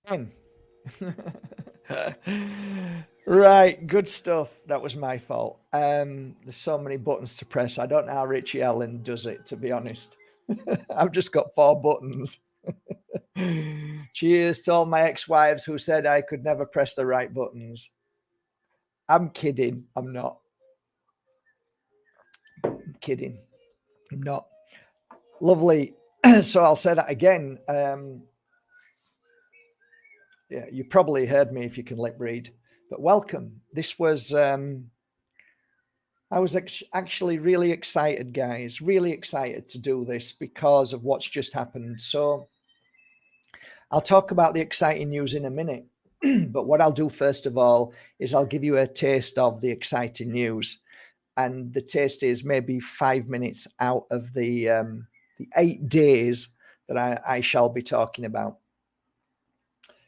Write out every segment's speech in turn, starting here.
Fine. Right, good stuff. That was my fault. There's so many buttons to press. I don't know how Richie Allen does it, to be honest. I've just got 4 buttons. Cheers to all my ex-wives who said I could never press the right buttons. I'm kidding. I'm not. I'm kidding. I'm not. Lovely. So I'll say that again. Yeah, you probably heard me if you can lip read, but welcome. This was, I was actually really excited, guys, really excited to do this because of what's just happened. So I'll talk about the exciting news in a minute, but what I'll do first of all is I'll give you a taste of the exciting news. And the taste is maybe 5 minutes out of the 8 days that I shall be talking about.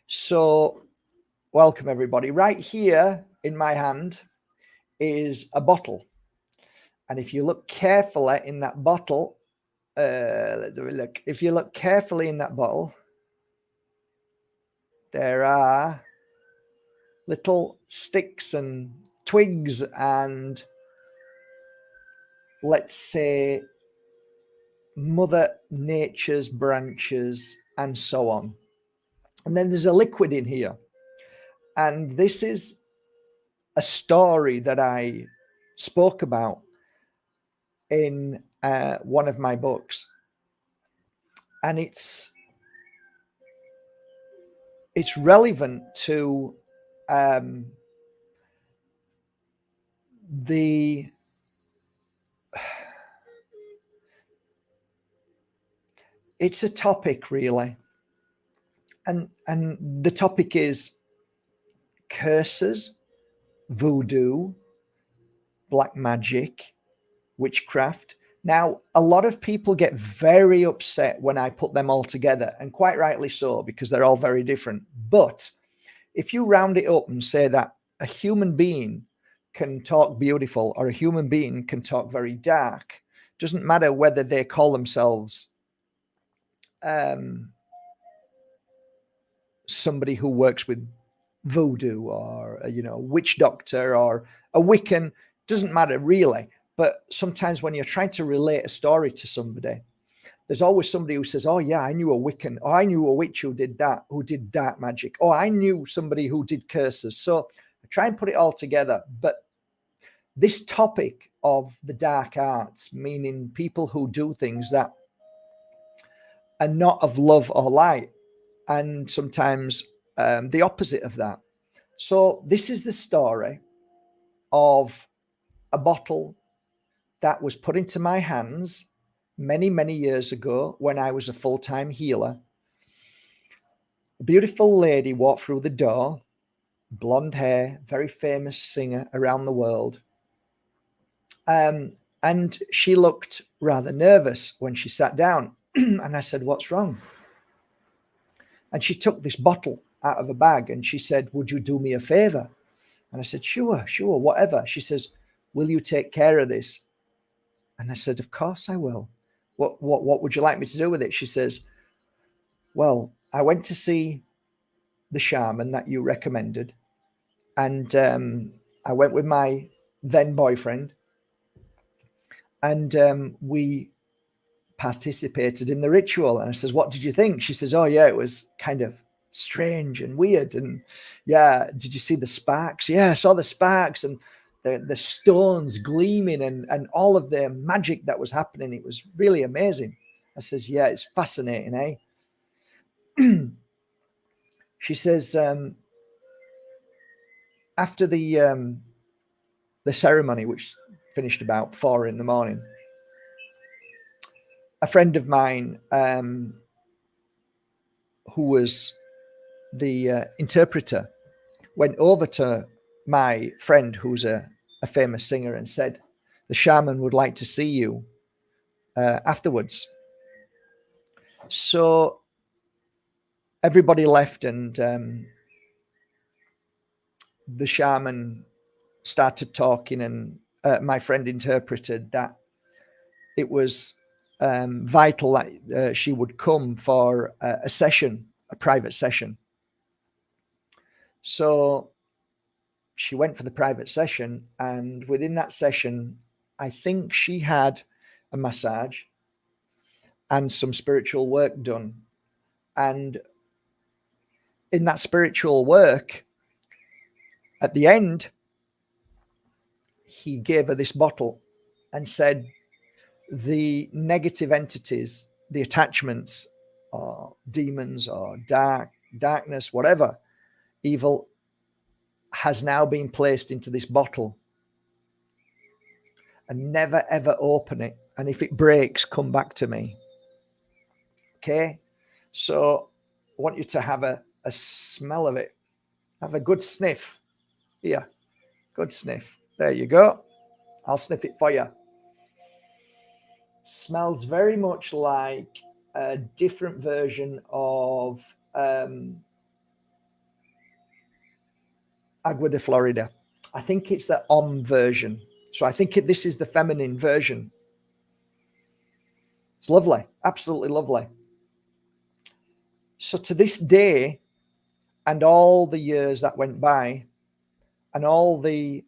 So welcome everybody. Right here in my hand is a bottle. And if you look carefully in that bottle, let's have a look. If you look carefully in that bottle, there are little sticks and twigs and, let's say, Mother Nature's branches and so on. And then there's a liquid in here. And this is a story that I spoke about in one of my books. And it's relevant to it's a topic really, and the topic is curses, voodoo, black magic, witchcraft. Now, a lot of people get very upset when I put them all together, and quite rightly so, because they're all very different. But if you round it up and say that a human being can talk beautiful or a human being can talk very dark, doesn't matter whether they call themselves somebody who works with voodoo or witch doctor or a Wiccan, doesn't matter really. But sometimes when you're trying to relate a story to somebody, there's always somebody who says, oh yeah, I knew a Wiccan, or I knew a witch who did that, who did dark magic, or I knew somebody who did curses. So I try and put it all together. But this topic of the dark arts, meaning people who do things that are not of love or light, and sometimes the opposite of that. So this is the story of a bottle that was put into my hands many, many years ago when I was a full-time healer. A beautiful lady walked through the door, blonde hair, very famous singer around the world. And she looked rather nervous when she sat down. And I said, what's wrong? And she took this bottle out of a bag and she said, would you do me a favor? And I said, sure, whatever. She says, will you take care of this? And I said, of course I will. What would you like me to do with it? She says, well, I went to see the shaman that you recommended. And I went with my then boyfriend. And we participated in the ritual. And I says, what did you think? She says, oh yeah, it was kind of strange and weird. And yeah, did you see the sparks? Yeah, I saw the sparks and the stones gleaming and all of the magic that was happening. It was really amazing. I says, yeah, it's fascinating, eh? She says, after the ceremony, which finished about 4 a.m, a friend of mine who was the interpreter went over to my friend who's a famous singer and said, the shaman would like to see you afterwards. So everybody left and the shaman started talking, and my friend interpreted that it was vital that she would come for a session, a private session. So she went for the private session, and within that session, I think she had a massage and some spiritual work done. And in that spiritual work, at the end, he gave her this bottle and said, the negative entities, the attachments, or demons, or darkness, whatever, evil, has now been placed into this bottle. And never, ever open it. And if it breaks, come back to me. Okay? So I want you to have a smell of it. Have a good sniff. Here, good sniff. There you go. I'll sniff it for you. Smells very much like a different version of Agua de Florida. I think it's the version. So I think this is the feminine version. It's lovely. Absolutely lovely. So to this day, and all the years that went by, and all the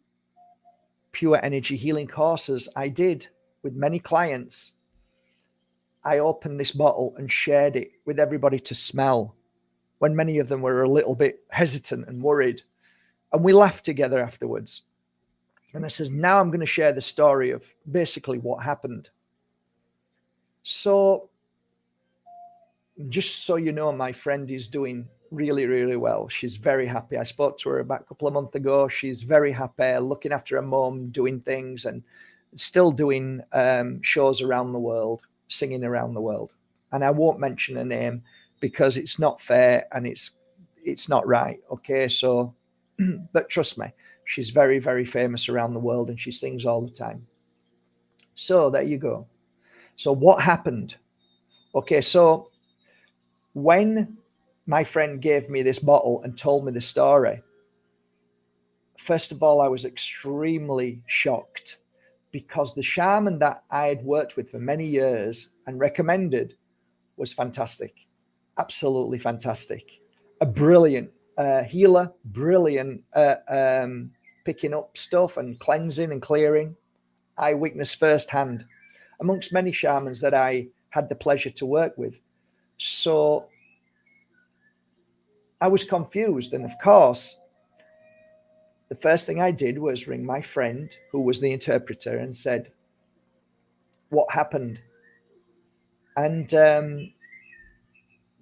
pure energy healing courses I did with many clients, I opened this bottle and shared it with everybody to smell, when many of them were a little bit hesitant and worried. And we laughed together afterwards. And I said, now I'm going to share the story of basically what happened. So just so you know, my friend is doing really, really well. She's very happy. I spoke to her about a couple of months ago. She's very happy, looking after her mum, doing things, and still doing shows around the world, singing around the world. And I won't mention her name because it's not fair and it's not right. Okay, so, but trust me, she's very, very famous around the world and she sings all the time. So there you go. So what happened? Okay, so when my friend gave me this bottle and told me the story, first of all, I was extremely shocked because the shaman that I had worked with for many years and recommended was fantastic. Absolutely fantastic. A brilliant healer, brilliant picking up stuff and cleansing and clearing. I witnessed firsthand amongst many shamans that I had the pleasure to work with. So I was confused. And of course, the first thing I did was ring my friend, who was the interpreter, and said, what happened? And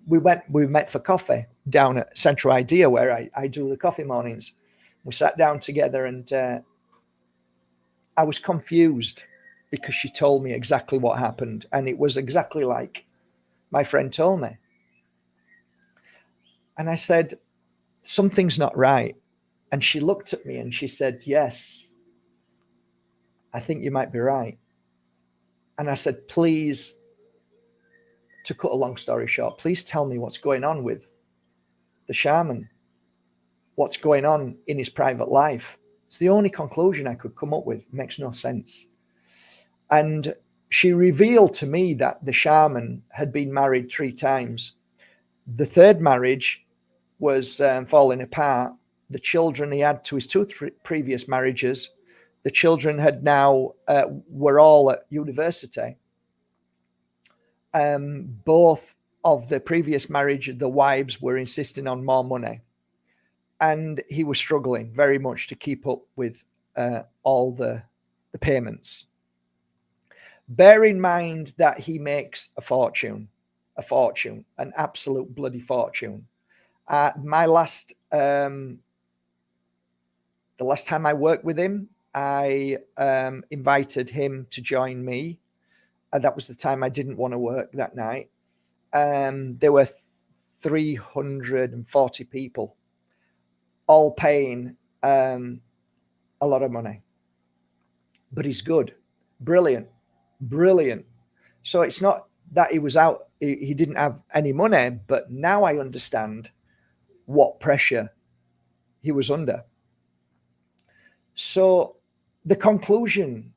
we met for coffee down at Central Idea, where I do the coffee mornings. We sat down together and I was confused because she told me exactly what happened. And it was exactly like my friend told me. And I said, something's not right. And she looked at me and she said, yes, I think you might be right. And I said, please, to cut a long story short, please tell me what's going on with the shaman. What's going on in his private life? It's the only conclusion I could come up with. It makes no sense. And she revealed to me that the shaman had been married 3 times. The third marriage was falling apart. The children he had to his 2 previous marriages, the children had now were all at university. Both of the previous marriage, the wives were insisting on more money. And he was struggling very much to keep up with all the payments. Bear in mind that he makes a fortune, an absolute bloody fortune. The last time I worked with him, I invited him to join me. And that was the time I didn't want to work that night. There were 340 people, all paying a lot of money. But he's good, brilliant. So it's not that he was out, he didn't have any money, but now I understand what pressure he was under. So the conclusion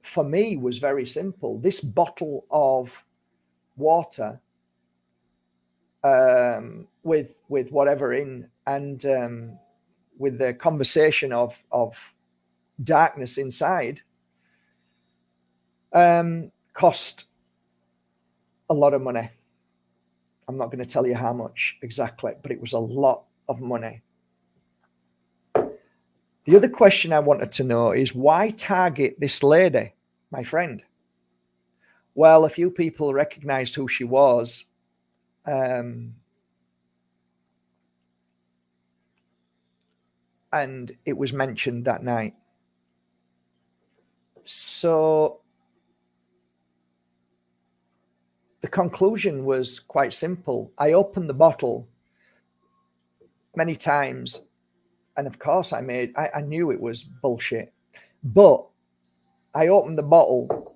for me was very simple. This bottle of water with whatever in, and with the conversation of darkness inside, cost a lot of money. I'm not going to tell you how much exactly, but it was a lot of money. The other question I wanted to know is, why target this lady, my friend? Well, a few people recognized who she was. And it was mentioned that night. So the conclusion was quite simple. I opened the bottle many times, and of course I knew it was bullshit, but I opened the bottle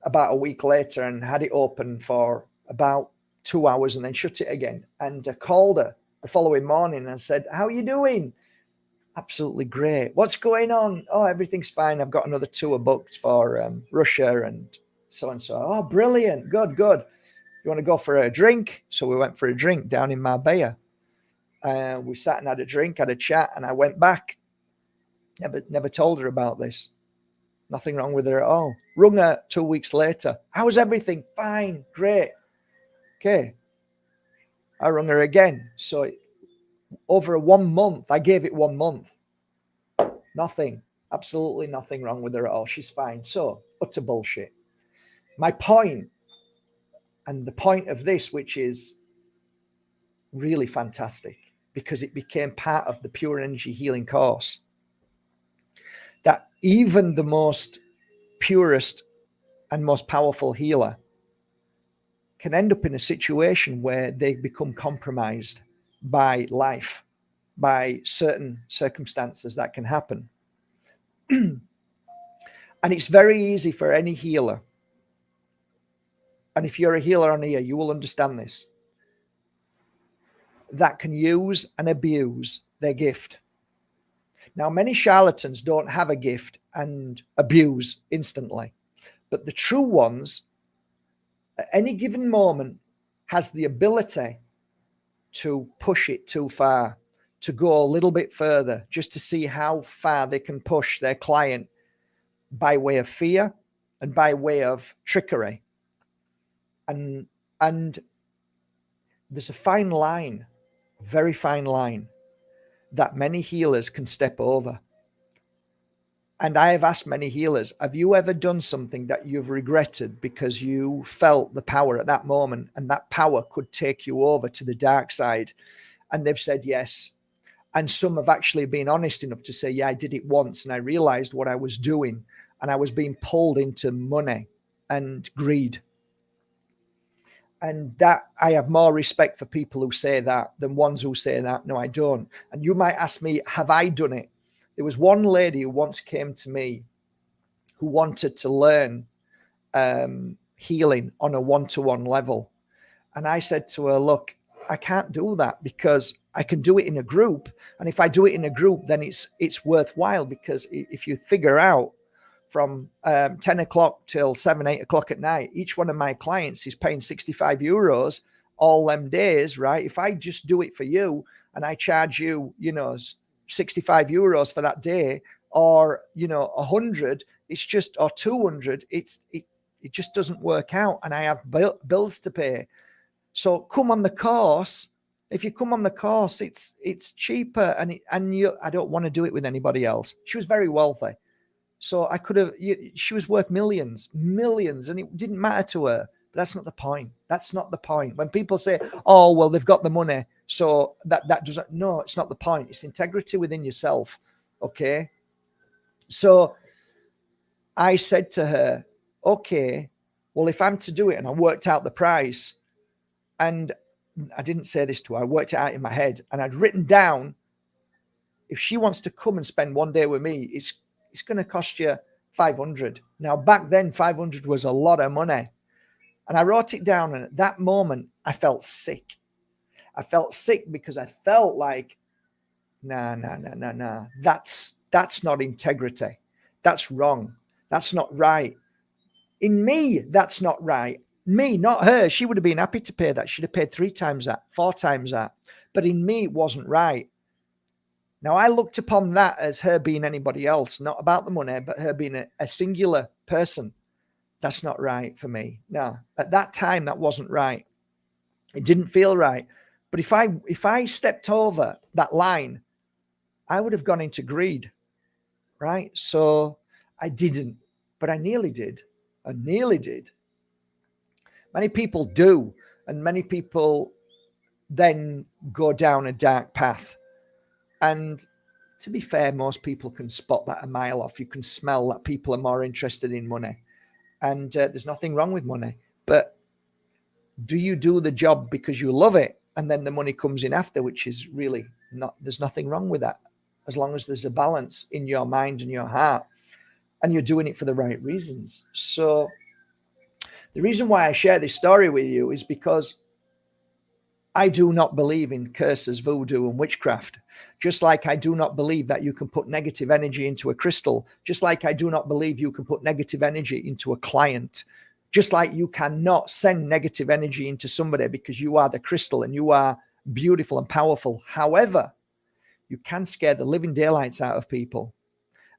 about a week later and had it open for about 2 hours and then shut it again, and I called her the following morning and said, how are you doing? Absolutely great. What's going on? Oh, everything's fine. I've got another tour booked for Russia and so and so. Oh, brilliant. Good. You want to go for a drink? So we went for a drink down in Marbella. We sat and had a drink, had a chat, and I went back. Never told her about this. Nothing wrong with her at all. Rung her 2 weeks later. How's everything? Fine. Great. Okay. I rung her again. So over 1 month, I gave it 1 month. Nothing. Absolutely nothing wrong with her at all. She's fine. So, utter bullshit. My point, and the point of this, which is really fantastic, because it became part of the Pure Energy Healing course, that even the most purest and most powerful healer can end up in a situation where they become compromised by life, by certain circumstances that can happen. And it's very easy for any healer, and if you're a healer on here, you will understand this, that can use and abuse their gift. Now, many charlatans don't have a gift and abuse instantly, but the true ones, at any given moment, has the ability to push it too far, to go a little bit further, just to see how far they can push their client by way of fear and by way of trickery. And there's a fine line, a very fine line, that many healers can step over. And I have asked many healers, have you ever done something that you've regretted because you felt the power at that moment, and that power could take you over to the dark side? And they've said yes. And some have actually been honest enough to say, yeah, I did it once and I realized what I was doing, and I was being pulled into money and greed. And that, I have more respect for people who say that than ones who say that, no, I don't. And you might ask me, have I done it? There was one lady who once came to me who wanted to learn healing on a one-to-one level. And I said to her, look, I can't do that, because I can do it in a group. And if I do it in a group, then it's worthwhile, because if you figure out from 10 o'clock till 7, 8 o'clock at night, each one of my clients is paying 65 euros all them days, right? If I just do it for you and I charge you, 65 euros for that day, or, 100, it's just, or 200, it just doesn't work out. And I have bills to pay. So come on the course. If you come on the course, it's cheaper, and I don't want to do it with anybody else. She was very wealthy. So I could have, she was worth millions, and it didn't matter to her. But that's not the point. That's not the point. When people say, oh, well, they've got the money, so that doesn't, no, it's not the point. It's integrity within yourself. Okay. So I said to her, okay, well, if I'm to do it, and I worked out the price, and I didn't say this to her, I worked it out in my head, and I'd written down, if she wants to come and spend one day with me, it's going to cost you 500. Now, back then, 500 was a lot of money. And I wrote it down. And at that moment, I felt sick. I felt sick because I felt like, nah. That's not integrity. That's wrong. That's not right. In me, that's not right. Me, not her. She would have been happy to pay that. She'd have paid 3 times that, 4 times that. But in me, it wasn't right. Now, I looked upon that as her being anybody else, not about the money, but her being a singular person. That's not right for me. No, at that time, that wasn't right. It didn't feel right. But if I stepped over that line, I would have gone into greed, right? So I didn't, but I nearly did. I nearly did. Many people do, and many people then go down a dark path. And to be fair, most people can spot that a mile off. You can smell that people are more interested in money. And there's nothing wrong with money. But do you do the job because you love it? And then the money comes in after, which is really not, there's nothing wrong with that. As long as there's a balance in your mind and your heart, and you're doing it for the right reasons. So the reason why I share this story with you is because I do not believe in curses, voodoo, and witchcraft. Just like I do not believe that you can put negative energy into a crystal. Just like I do not believe you can put negative energy into a client. Just like you cannot send negative energy into somebody because you are the crystal and you are beautiful and powerful. However, you can scare the living daylights out of people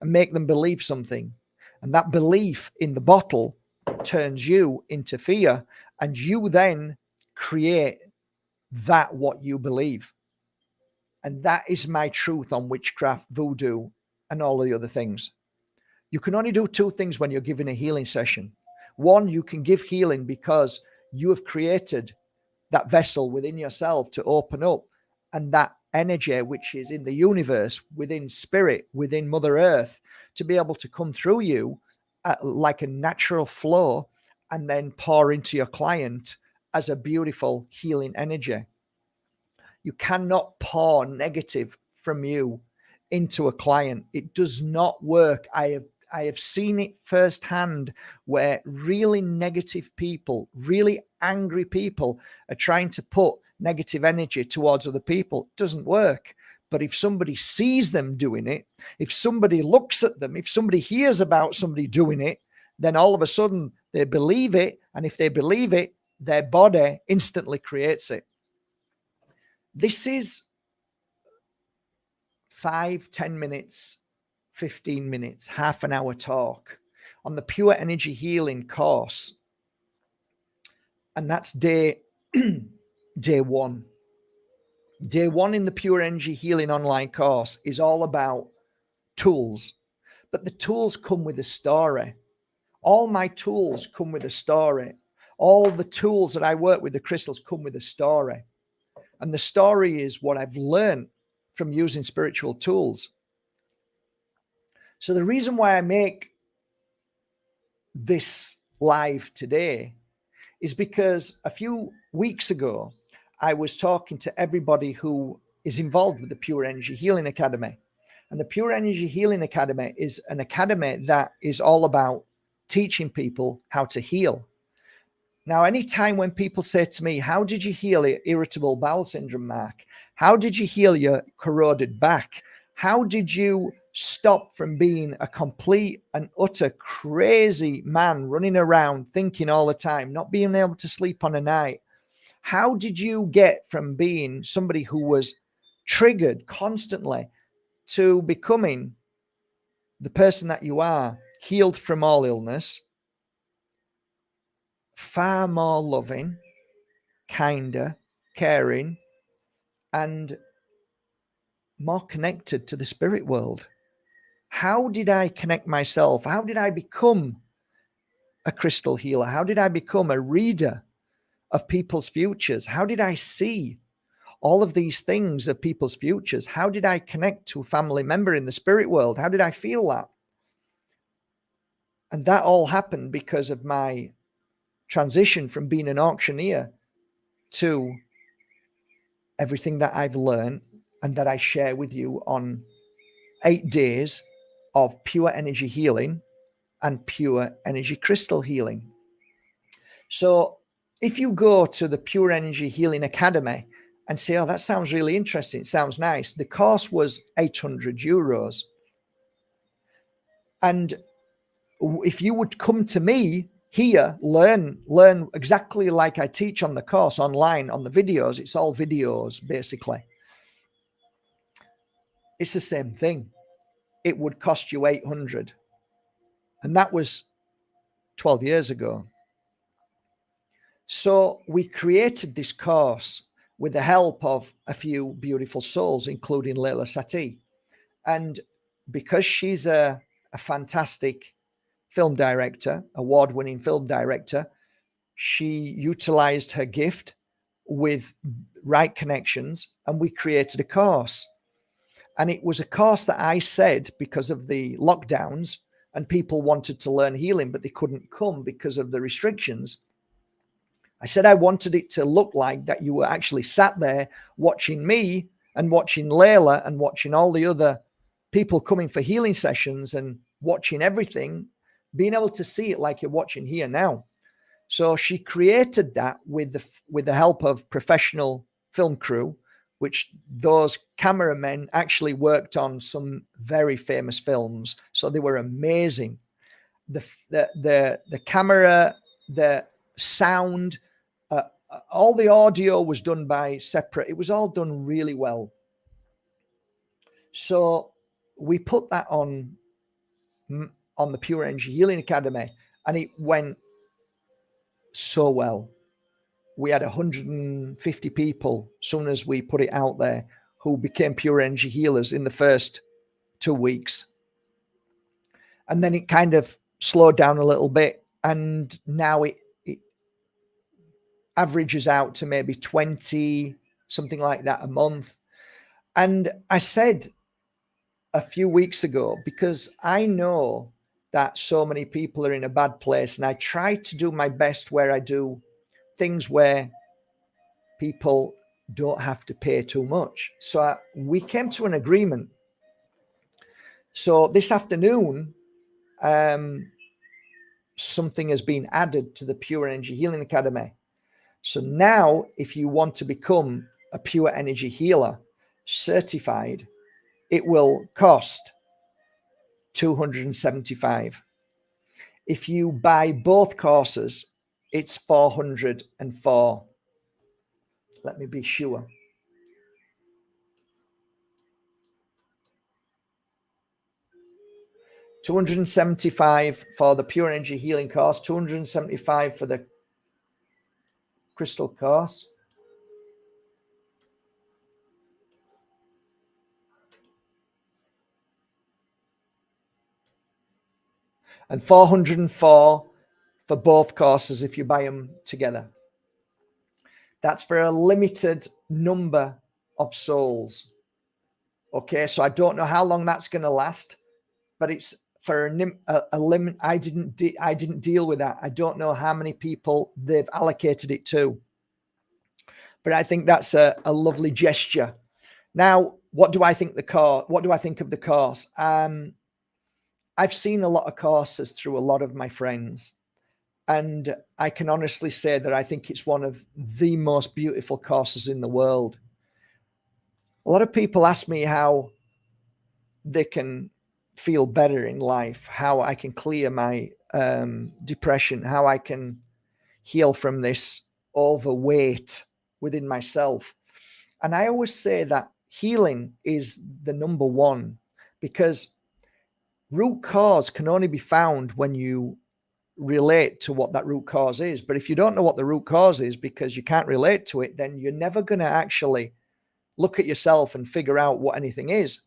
and make them believe something. And that belief in the bottle turns you into fear, and you then create that what you believe. And that is my truth on witchcraft, voodoo, and all of the other things. You can only do 2 things when you're giving a healing session. One, you can give healing because you have created that vessel within yourself to open up, and that energy which is in the universe, within spirit, within Mother Earth, to be able to come through you like a natural flow and then pour into your client as a beautiful healing energy. You cannot pour negative from you into a client. It does not work. I have seen it firsthand where really negative people, really angry people are trying to put negative energy towards other people. It doesn't work. But if somebody sees them doing it, if somebody looks at them, if somebody hears about somebody doing it, then all of a sudden they believe it. And if they believe it, their body instantly creates it. This is 5, 10 minutes, 15 minutes, half an hour talk on the Pure Energy Healing course. And that's day 1. Day 1 in the Pure Energy Healing online course is all about tools. But the tools come with a story. All my tools come with a story. All the tools that I work with, the crystals, come with a story. And the story is what I've learned from using spiritual tools. So the reason why I make this live today is because a few weeks ago, I was talking to everybody who is involved with the Pure Energy Healing Academy. And the Pure Energy Healing Academy is an academy that is all about teaching people how to heal. Now, anytime when people say to me, how did you heal irritable bowel syndrome, Mark? How did you heal your corroded back? How did you stop from being a complete and utter crazy man running around thinking all the time, not being able to sleep on a night? How did you get from being somebody who was triggered constantly to becoming the person that you are, healed from all illness, far more loving, kinder, caring, and more connected to the spirit world? How did I connect myself? How did I become a crystal healer? How did I become a reader of people's futures? How did I see all of these things of people's futures? How did I connect to a family member in the spirit world? How did I feel that? And that all happened because of my transition from being an auctioneer to everything that I've learned and that I share with you on 8 days of pure energy healing and pure energy crystal healing. So if you go to the Pure Energy Healing Academy and say, oh, that sounds really interesting, it sounds nice, the course was €800. And if you would come to me here, learn exactly like I teach on the course online, on the videos. It's all videos, basically. It's the same thing. It would cost you 800. And that was 12 years ago. So we created this course with the help of a few beautiful souls, including Leila Satie. And because she's a fantastic film director, award-winning film director, she utilized her gift with right connections, and we created a course. And it was a course that I said, because of the lockdowns and people wanted to learn healing, but they couldn't come because of the restrictions. I said I wanted it to look like that you were actually sat there watching me and watching Layla and watching all the other people coming for healing sessions and watching everything, being able to see it like you're watching here now. So she created that with the help of professional film crew, which those cameramen actually worked on some very famous films. So they were amazing. The camera, the sound, all the audio was done by separate. It was all done really well. So we put that on the Pure Energy Healing Academy, and it went so well. We had 150 people as soon as we put it out there who became pure energy healers in the first 2 weeks. And then it kind of slowed down a little bit. And now it averages out to maybe 20, something like that a month. And I said a few weeks ago, because I know that so many people are in a bad place, and I try to do my best where I do things where people don't have to pay too much. So we came to an agreement. So this afternoon, something has been added to the Pure Energy Healing Academy. So now, if you want to become a pure energy healer certified, it will cost $275. If you buy both courses, it's $404. Let me be sure. $275 for the Pure Energy Healing course, $275 for the crystal course. And $404 for both courses if you buy them together. That's for a limited number of souls. Okay, so I don't know how long that's going to last, but it's for a limit. I didn't deal with that. I don't know how many people they've allocated it to, but I think that's a lovely gesture. Now, what do I think of the course? I've seen a lot of courses through a lot of my friends, and I can honestly say that I think it's one of the most beautiful courses in the world. A lot of people ask me how they can feel better in life, how I can clear my depression, how I can heal from this overweight within myself. And I always say that healing is the number one, because root cause can only be found when you relate to what that root cause is. But if you don't know what the root cause is because you can't relate to it, then you're never going to actually look at yourself and figure out what anything is.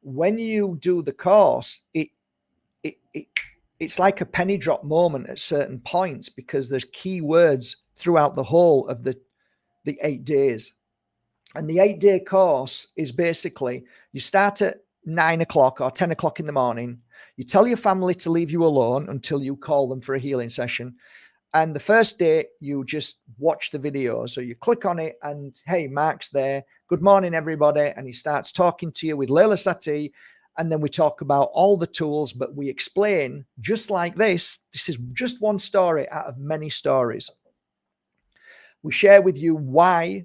When you do the course, it's like a penny drop moment at certain points, because there's key words throughout the whole of the 8 days. And the 8-day course is basically, you start at 9 o'clock or 10 o'clock in the morning. You tell your family to leave you alone until you call them for a healing session. And the first day, you just watch the video. So you click on it and, hey, Mark's there. Good morning, everybody. And he starts talking to you with Leila Satie. And then we talk about all the tools, but we explain just like this. This is just one story out of many stories. We share with you why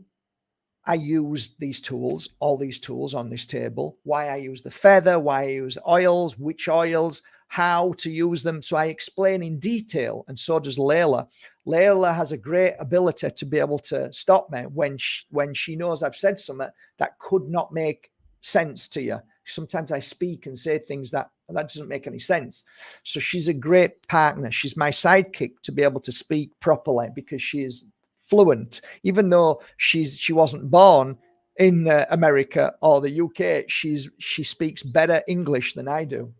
I use these tools, all these tools on this table, why I use the feather, why I use oils, which oils, how to use them. So I explain in detail, and so does Layla. Layla has a great ability to be able to stop me when she knows I've said something that could not make sense to you. Sometimes I speak and say things that doesn't make any sense. So she's a great partner. She's my sidekick to be able to speak properly, because she is fluent, even though she wasn't born in America or the UK. She speaks better English than I do.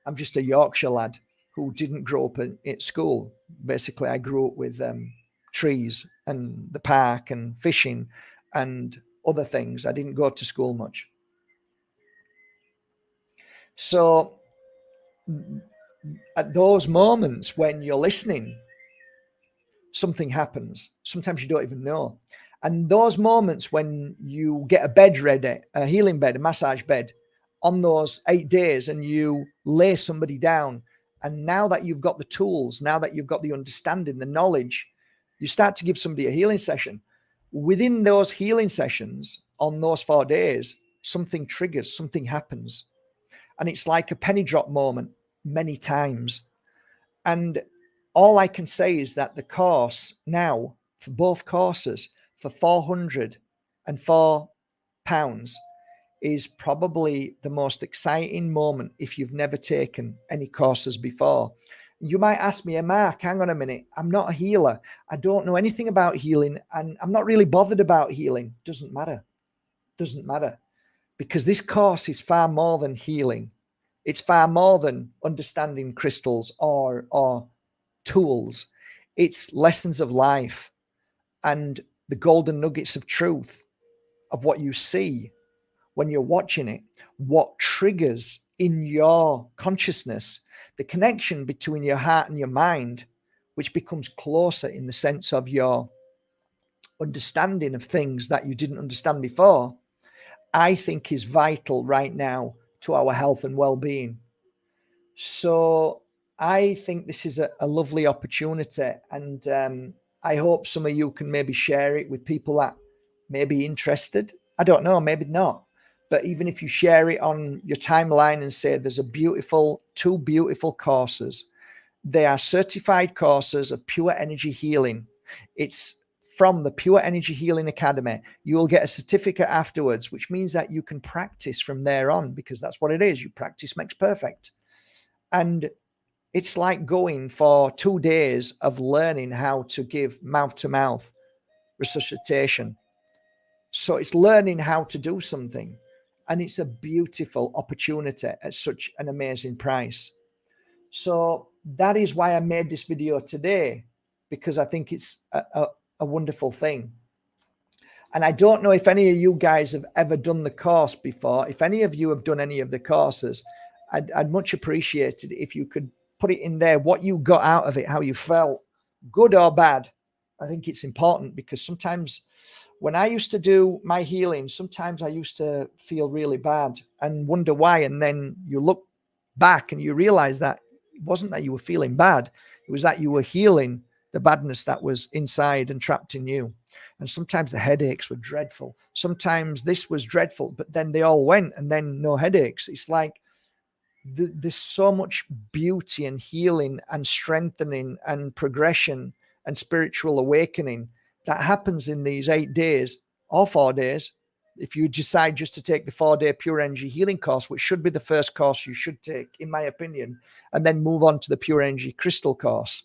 I'm just a Yorkshire lad who didn't grow up at school. Basically, I grew up with trees and the park and fishing and other things. I didn't go to school much. So at those moments when you're listening, something happens. Sometimes you don't even know. And those moments when you get a bed ready, a healing bed, a massage bed, on those 8 days, and you lay somebody down, and now that you've got the tools, now that you've got the understanding, the knowledge, you start to give somebody a healing session. Within those healing sessions, on those 4 days, something triggers, something happens. And it's like a penny drop moment many times. And all I can say is that the course now, for both courses, for £404, is probably the most exciting moment if you've never taken any courses before. You might ask me, Mark, hang on a minute. I'm not a healer. I don't know anything about healing, and I'm not really bothered about healing. Doesn't matter. Doesn't matter. Because this course is far more than healing. It's far more than understanding crystals or tools. It's lessons of life and the golden nuggets of truth of what you see when you're watching it, what triggers in your consciousness, the connection between your heart and your mind, which becomes closer in the sense of your understanding of things that you didn't understand before, I think is vital right now to our health and well-being. So I think this is a lovely opportunity, and I hope some of you can maybe share it with people that may be interested. I don't know, maybe not. But even if you share it on your timeline and say there's two beautiful courses, they are certified courses of pure energy healing. It's from the Pure Energy Healing Academy. You will get a certificate afterwards, which means that you can practice from there on, because that's what it is. You practice makes perfect. And it's like going for 2 days of learning how to give mouth-to-mouth resuscitation. So it's learning how to do something. And it's a beautiful opportunity at such an amazing price. So that is why I made this video today, because I think it's a wonderful thing. And I don't know if any of you guys have ever done the course before. If any of you have done any of the courses, I'd much appreciate it if you could put it in there, what you got out of it, how you felt, good or bad. I think it's important, because sometimes when I used to do my healing, sometimes I used to feel really bad and wonder why. And then you look back and you realize that it wasn't that you were feeling bad. It was that you were healing the badness that was inside and trapped in you. And sometimes the headaches were dreadful. Sometimes this was dreadful, but then they all went, and then no headaches. It's like there's so much beauty and healing and strengthening and progression and spiritual awakening that happens in these 8 days or 4 days. If you decide just to take the 4-day Pure Energy Healing course, which should be the first course you should take, in my opinion, and then move on to the Pure Energy Crystal course.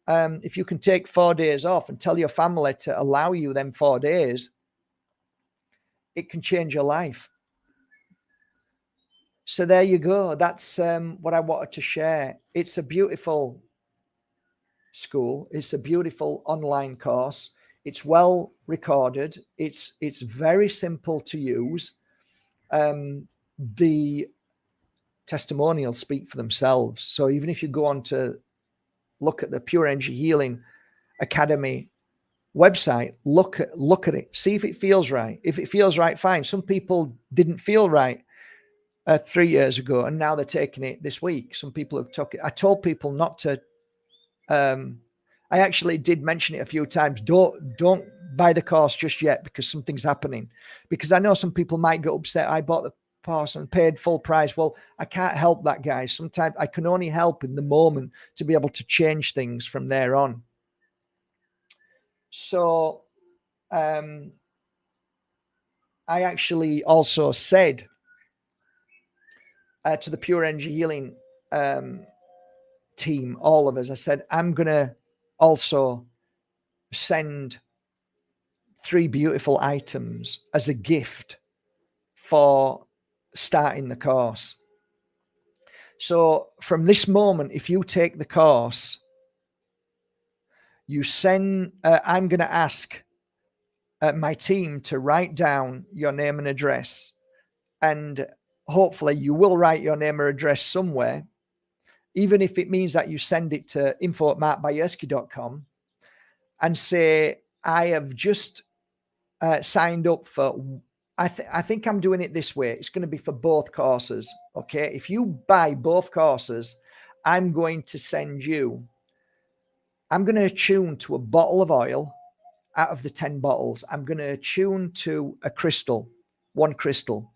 If you can take 4 days off and tell your family to allow you them 4 days, it can change your life. So there you go. That's what I wanted to share. It's a beautiful school. It's a beautiful online course. It's well recorded. It's very simple to use. The testimonials speak for themselves. So even if you go on to look at the Pure Energy Healing Academy website, look at it, see if it feels right. If it feels right, fine. Some people didn't feel right 3 years ago, and now they're taking it this week. Some people have took it. I told people not to I actually did mention it a few times. Don't buy the course just yet because something's happening. Because I know some people might get upset. I bought the course and paid full price. Well, I can't help that, guys. Sometimes I can only help in the moment to be able to change things from there on. So I actually also said to the Pure Energy Healing team, all of us, I said, I'm going to also send 3 beautiful items as a gift for starting the course. So from this moment, if you take the course, you send, I'm going to ask my team to write down your name and address. And hopefully you will write your name or address somewhere, even if it means that you send it to info@bajerski.com and say, I have just signed up for, I think I'm doing it this way. It's going to be for both courses. Okay. If you buy both courses, I'm going to send you, I'm going to attune to a bottle of oil out of the 10 bottles. I'm going to attune to a crystal, one crystal.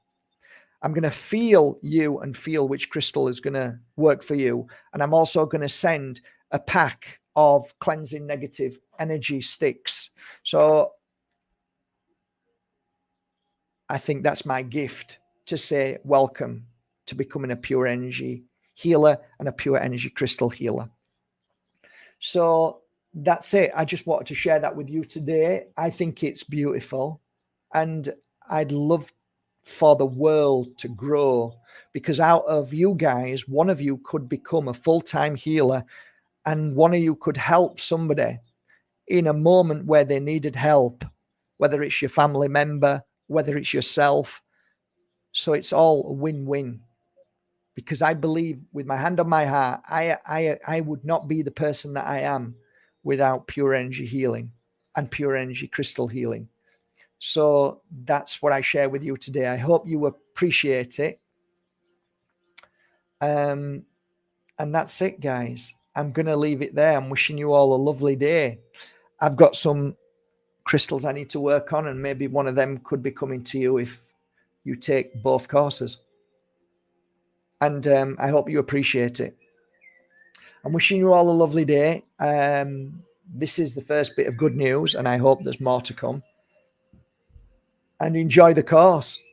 I'm going to feel you and feel which crystal is going to work for you. And I'm also going to send a pack of cleansing negative energy sticks. So I think that's my gift to say welcome to becoming a pure energy healer and a pure energy crystal healer. So that's it. I just wanted to share that with you today. I think it's beautiful. And I'd love for the world to grow, because out of you guys, one of you could become a full-time healer and one of you could help somebody in a moment where they needed help, whether it's your family member, whether it's yourself. So it's all a win-win, because I believe with my hand on my heart, I would not be the person that I am without pure energy healing and pure energy crystal healing. So that's what I share with you today. I hope you appreciate it. And that's it, guys. I'm going to leave it there. I'm wishing you all a lovely day. I've got some crystals I need to work on, and maybe one of them could be coming to you if you take both courses. And I hope you appreciate it. I'm wishing you all a lovely day. This is the first bit of good news, and I hope there's more to come. And enjoy the course.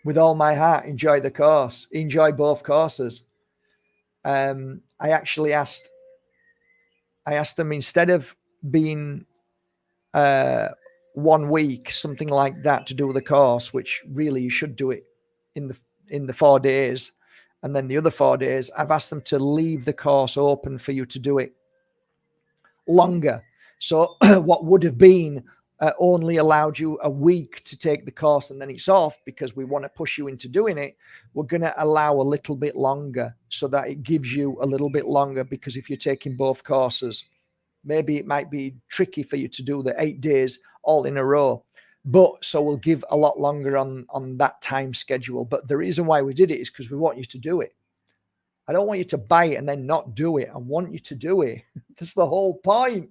With all my heart, enjoy the course. Enjoy both courses. I actually asked them, instead of being 1 week, something like that, to do the course, which really you should do it in the 4 days, and then the other 4 days, I've asked them to leave the course open for you to do it longer. So what would have been only allowed you a week to take the course and then it's off, because we want to push you into doing it, we're going to allow a little bit longer, so that it gives you a little bit longer. Because if you're taking both courses, maybe it might be tricky for you to do the 8 days all in a row. But so we'll give a lot longer on that time schedule. But the reason why we did it is because we want you to do it. I don't want you to buy it and then not do it. I want you to do it. That's the whole point.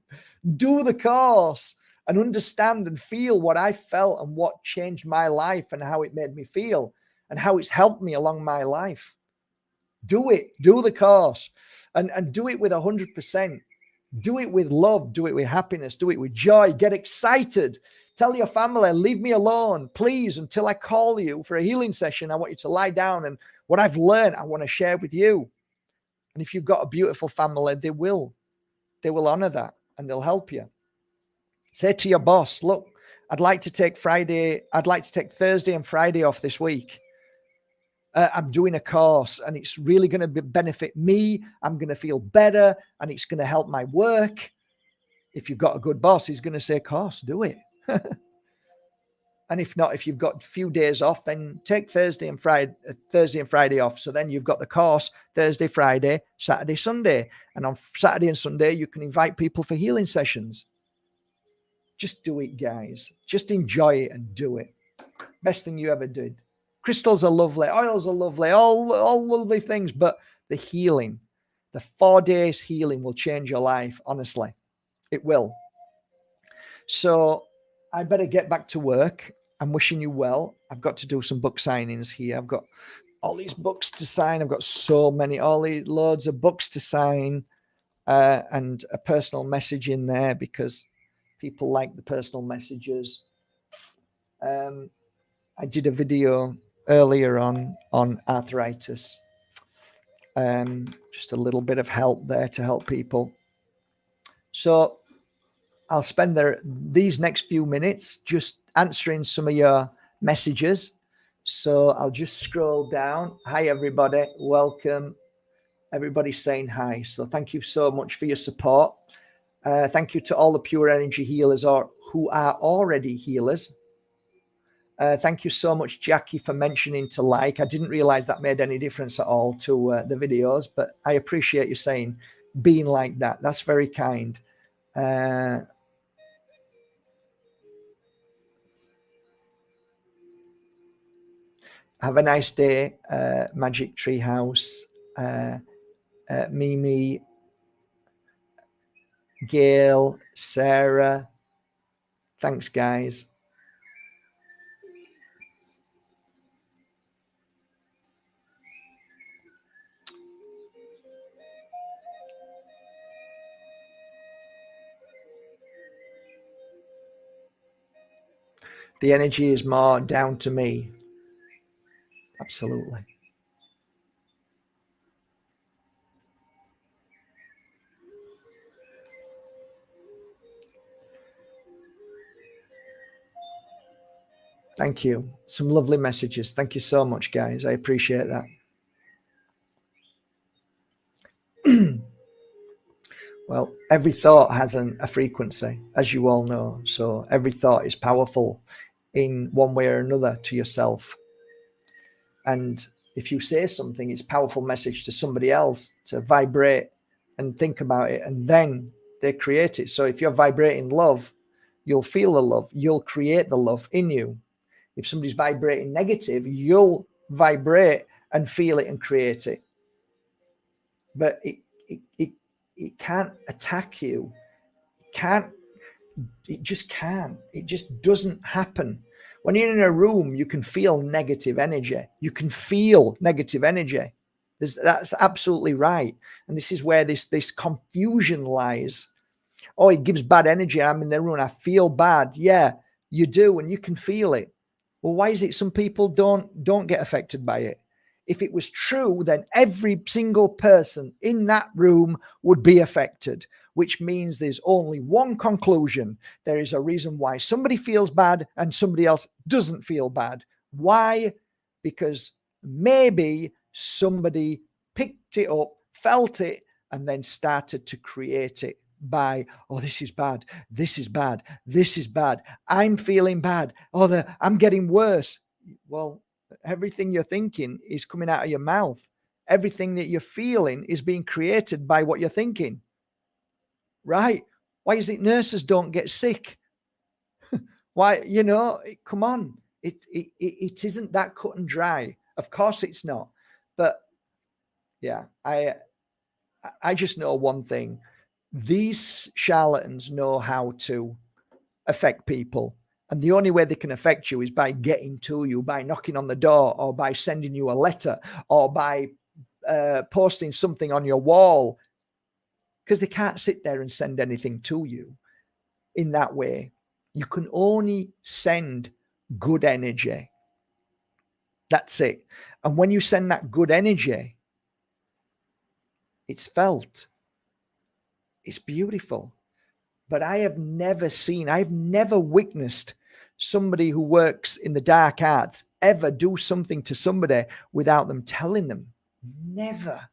Do the course and understand and feel what I felt and what changed my life and how it made me feel and how it's helped me along my life. Do it. Do the course and do it with 100%. Do it with love. Do it with happiness. Do it with joy. Get excited. Tell your family, leave me alone, please, until I call you for a healing session. I want you to lie down, and what I've learned, I want to share with you. And if you've got a beautiful family, they will honor that and they'll help you. Say to your boss, look, I'd like to take Thursday and Friday off this week. I'm doing a course and it's really going to benefit me. I'm going to feel better and it's going to help my work. If you've got a good boss, he's going to say, course, do it. And if not, if you've got a few days off, then take Thursday and Friday off. So then you've got the course Thursday, Friday, Saturday, Sunday. And on Saturday and Sunday, you can invite people for healing sessions. Just do it, guys. Just enjoy it and do it. Best thing you ever did. Crystals are lovely. Oils are lovely. All lovely things. But the healing, the 4 days healing will change your life, honestly. It will. So I better get back to work. I'm wishing you well. I've got to do some book signings here. I've got all these books to sign. I've got so many, loads of books to sign, and a personal message in there because people like the personal messages. I did a video earlier on arthritis. Just a little bit of help there to help people. So I'll spend these next few minutes just answering some of your messages. So I'll just scroll down. Hi, everybody. Welcome. Everybody's saying hi. So thank you so much for your support. Thank you to all the pure energy healers who are already healers. Thank you so much, Jackie, for mentioning to like. I didn't realize that made any difference at all to the videos, but I appreciate you saying being like that. That's very kind. Have a nice day, Magic Tree House, Mimi, Gail, Sarah. Thanks, guys. The energy is more down to me. Absolutely. Thank you. Some lovely messages. Thank you so much, guys. I appreciate that. Well, every thought has a frequency, as you all know. So every thought is powerful in one way or another to yourself. And if you say something, it's a powerful message to somebody else to vibrate and think about it, and then they create it. So if you're vibrating love, you'll feel the love. You'll create the love in you. If somebody's vibrating negative, you'll vibrate and feel it and create it. But it can't attack you. It just can't. It just doesn't happen. When you're in a room, you can feel negative energy. You can feel negative energy. That's absolutely right. And this is where this confusion lies. Oh, it gives bad energy. I'm in the room. I feel bad. Yeah, you do, and you can feel it. Well, why is it some people don't get affected by it? If it was true, then every single person in that room would be affected, which means there's only one conclusion. There is a reason why somebody feels bad and somebody else doesn't feel bad. Why? Because maybe somebody picked it up, felt it, and then started to create it by, oh, this is bad, this is bad, this is bad, I'm feeling bad, oh, I'm getting worse. Well, everything you're thinking is coming out of your mouth. Everything that you're feeling is being created by what you're thinking. Right? Why is it nurses don't get sick? Why, come on. It isn't that cut and dry. Of course it's not. But yeah, I just know one thing. These charlatans know how to affect people. And the only way they can affect you is by getting to you, by knocking on the door, or by sending you a letter, or by posting something on your wall, because they can't sit there and send anything to you in that way. You can only send good energy. That's it. And when you send that good energy, it's felt. It's beautiful. But I've never witnessed somebody who works in the dark arts ever do something to somebody without them telling them. Never.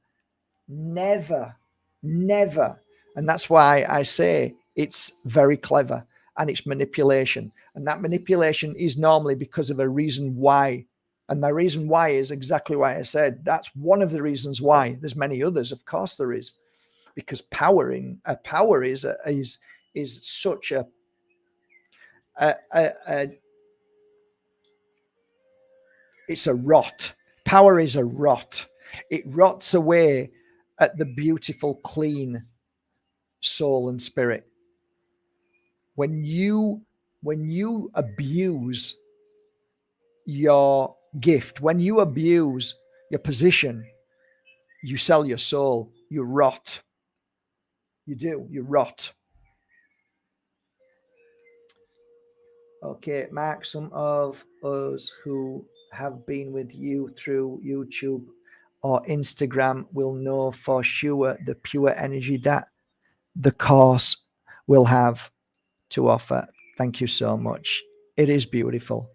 And that's why I say it's very clever and it's manipulation. And that manipulation is normally because of a reason why. And the reason why is exactly why I said. That's one of the reasons why. There's many others, of course there is. Because power is such it's a rot. Power is a rot. It rots away at the beautiful, clean soul and spirit. When you abuse your gift, when you abuse your position, you sell your soul. You rot. You do. You rot. Okay, Mark, some of us who have been with you through YouTube or Instagram will know for sure the pure energy that the course will have to offer. Thank you so much. It is beautiful.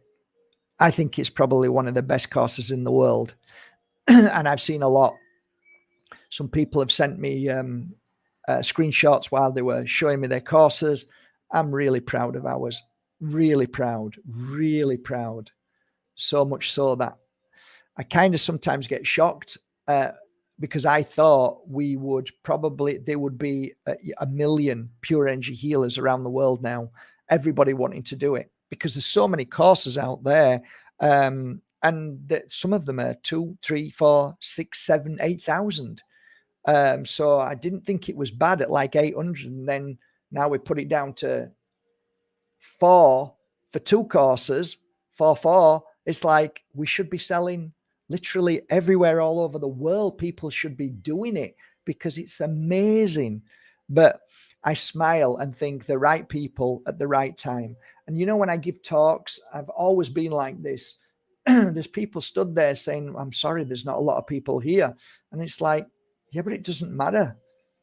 I think it's probably one of the best courses in the world. And I've seen a lot. Some people have sent me screenshots while they were showing me their courses. I'm really proud of ours. Really proud. Really proud. So much so that I kind of sometimes get shocked because I thought there would be a million pure energy healers around the world now, everybody wanting to do it, because there's so many courses out there. And some of them are 2, 3, 4, 6, 7, 8,000. So I didn't think it was bad at like 800. And then now we put it down to 4 for 2 courses, 4. It's like we should be selling literally everywhere all over the world. People should be doing it because it's amazing. But I smile and think the right people at the right time. And when I give talks, I've always been like this. There's people stood there saying, I'm sorry, there's not a lot of people here. And it's like, yeah, but it doesn't matter.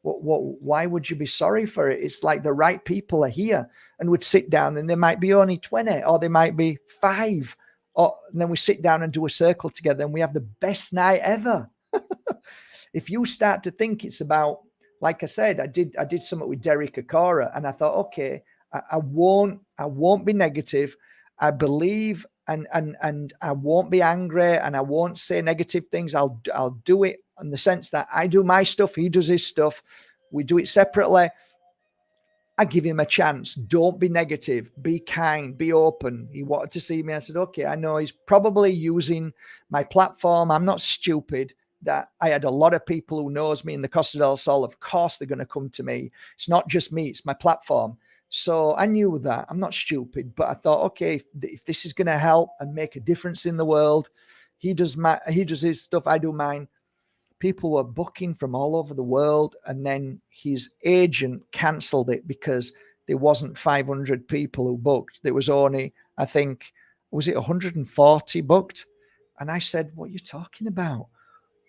Why would you be sorry for it? It's like the right people are here, and would sit down, and there might be only 20 or there might be 5. And then we sit down and do a circle together and we have the best night ever. If you start to think it's about, like I said, I did something with Derek Akora, and I thought, okay, I won't be negative. I believe and I won't be angry, and I won't say negative things. I'll do it in the sense that I do my stuff, he does his stuff. We do it separately. I give him a chance. Don't be negative. Be kind. Be open. He wanted to see me. I said, okay, I know he's probably using my platform. I'm not stupid. That I had a lot of people who knows me in the Costa del Sol. Of course, they're going to come to me. It's not just me. It's my platform. So I knew that. I'm not stupid. But I thought, okay, if this is going to help and make a difference in the world, he does his stuff. I do mine. People were booking from all over the world, and then his agent cancelled it because there wasn't 500 people who booked. There was only, I think, was it 140 booked? And I said, what are you talking about?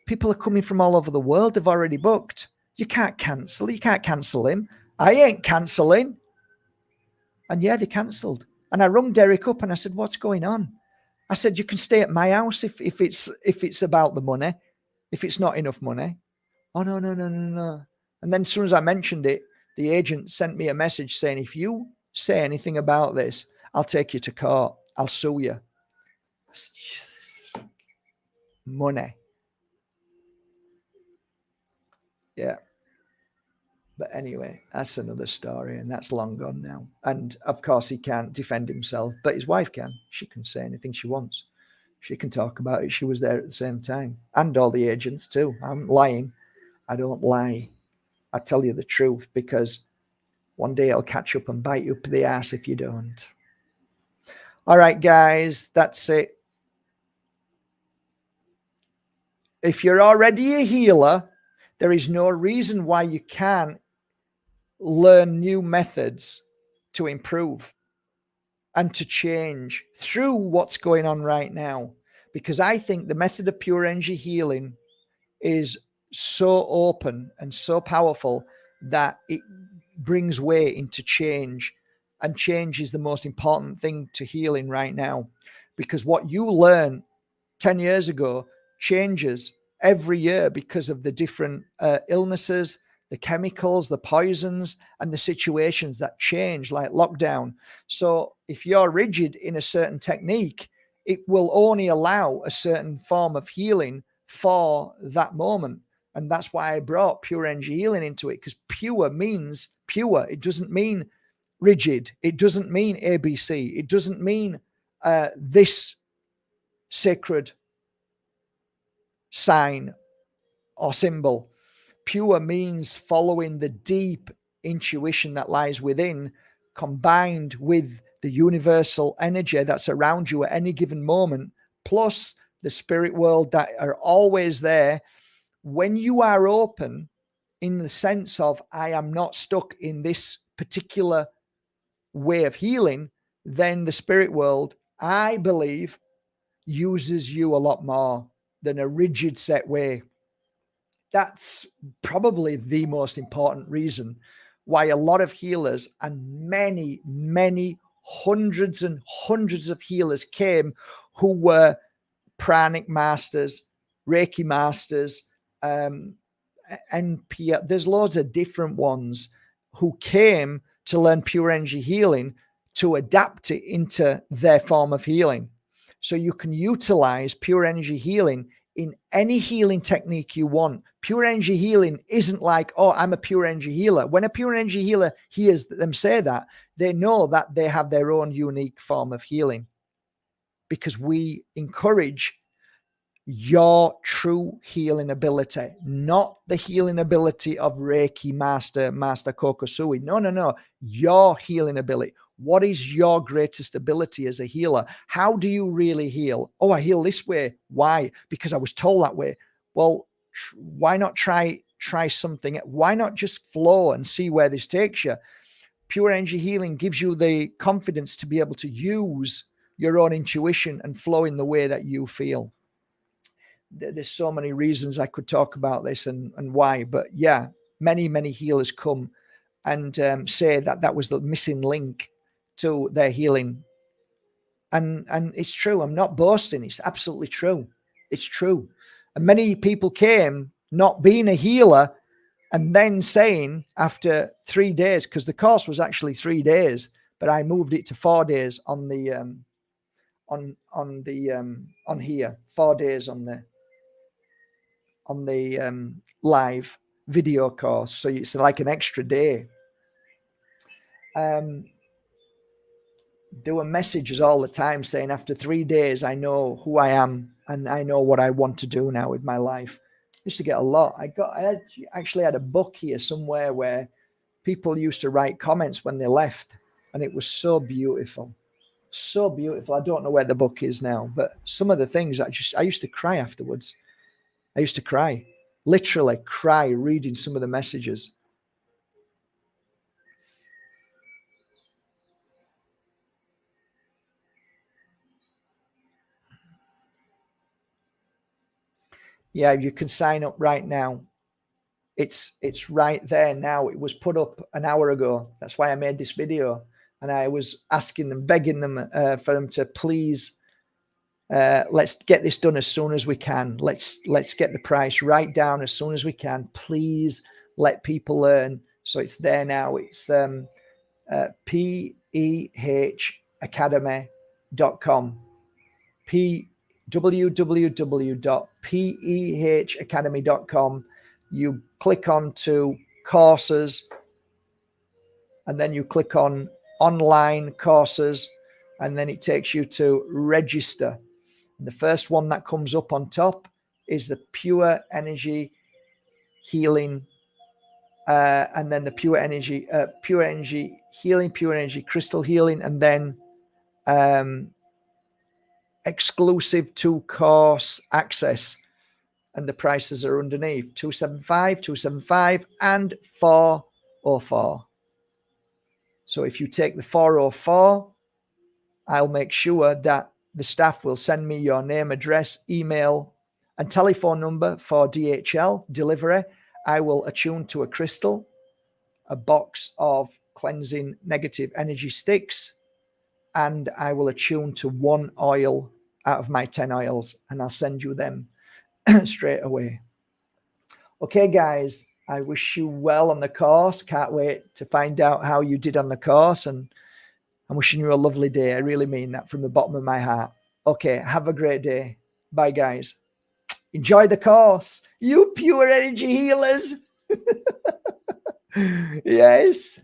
People are coming from all over the world. They've already booked. You can't cancel. You can't cancel him. I ain't cancelling. And yeah, they cancelled. And I rung Derek up and I said, what's going on? I said, you can stay at my house if it's about the money. If it's not enough money. Oh, no. And then as soon as I mentioned it, the agent sent me a message saying, if you say anything about this, I'll take you to court. I'll sue you. Money. Yeah. But anyway, that's another story, and that's long gone now. And of course, he can't defend himself, but his wife can. She can say anything she wants. She can talk about it. She was there at the same time. And all the agents too. I'm lying. I don't lie. I tell you the truth, because one day I'll catch up and bite you up the ass if you don't. All right, guys, that's it. If you're already a healer, there is no reason why you can't learn new methods to improve and to change through what's going on right now. Because I think the method of pure energy healing is so open and so powerful that it brings way into change. And change is the most important thing to healing right now. Because what you learn 10 years ago changes every year because of the different illnesses, the chemicals, the poisons, and the situations that change, like lockdown. So if you're rigid in a certain technique, it will only allow a certain form of healing for that moment. And that's why I brought pure energy healing into it, because pure means pure. It doesn't mean rigid. It doesn't mean ABC. It doesn't mean this sacred sign or symbol. Pure means following the deep intuition that lies within combined with the universal energy that's around you at any given moment, plus the spirit world that are always there, when you are open in the sense of, I am not stuck in this particular way of healing, then the spirit world, I believe, uses you a lot more than a rigid set way. That's probably the most important reason why a lot of healers, and many hundreds and hundreds of healers came who were pranic masters, Reiki masters, NP. There's loads of different ones who came to learn pure energy healing to adapt it into their form of healing. So you can utilize pure energy healing in any healing technique you want. Pure energy healing isn't like, oh, I'm a pure energy healer. When a pure energy healer hears them say that, they know that they have their own unique form of healing, because we encourage your true healing ability, not the healing ability of Reiki Master Kokosui. No. Your healing ability. What is your greatest ability as a healer? How do you really heal? Oh, I heal this way. Why? Because I was told that way. Well, why not try something? Why not just flow and see where this takes you? Pure energy healing gives you the confidence to be able to use your own intuition and flow in the way that you feel. There's so many reasons I could talk about this and why, but yeah, many healers come and say that was the missing link to their healing. And it's true. I'm not boasting. It's absolutely true. It's true. And many people came not being a healer and then saying after 3 days, because the course was actually 3 days, but I moved it to 4 days on the on here, 4 days on the live video course. So it's like an extra day. There were messages all the time saying, after 3 days, I know who I am and I know what I want to do now with my life. I used to get a lot. I actually had a book here somewhere where people used to write comments when they left, and it was so beautiful. So beautiful. I don't know where the book is now, but some of the things I used to cry afterwards. I used to cry, literally cry, reading some of the messages. Yeah, you can sign up right now. It's right there now. It was put up an hour ago. That's why I made this video. And I was asking them, begging them for them to please, let's get this done as soon as we can. Let's get the price right down as soon as we can. Please let people learn. So it's there now. It's pehacademy.com. www.pehacademy.com. You click on to courses, and then you click on online courses, and then it takes you to register. And the first one that comes up on top is the pure energy healing, and then the pure energy healing, pure energy crystal healing, and then exclusive to course access, and the prices are underneath: 275 and 404. So if you take the 404, I'll make sure that the staff will send me your name, address, email, and telephone number for DHL delivery. I will attune to a crystal, a box of cleansing negative energy sticks, and I will attune to one oil out of my 10 oils, and I'll send you them straight away. Okay, guys, I wish you well on the course. Can't wait to find out how you did on the course, and I'm wishing you a lovely day. I really mean that from the bottom of my heart. Okay, have a great day. Bye, guys. Enjoy the course, you pure energy healers. Yes.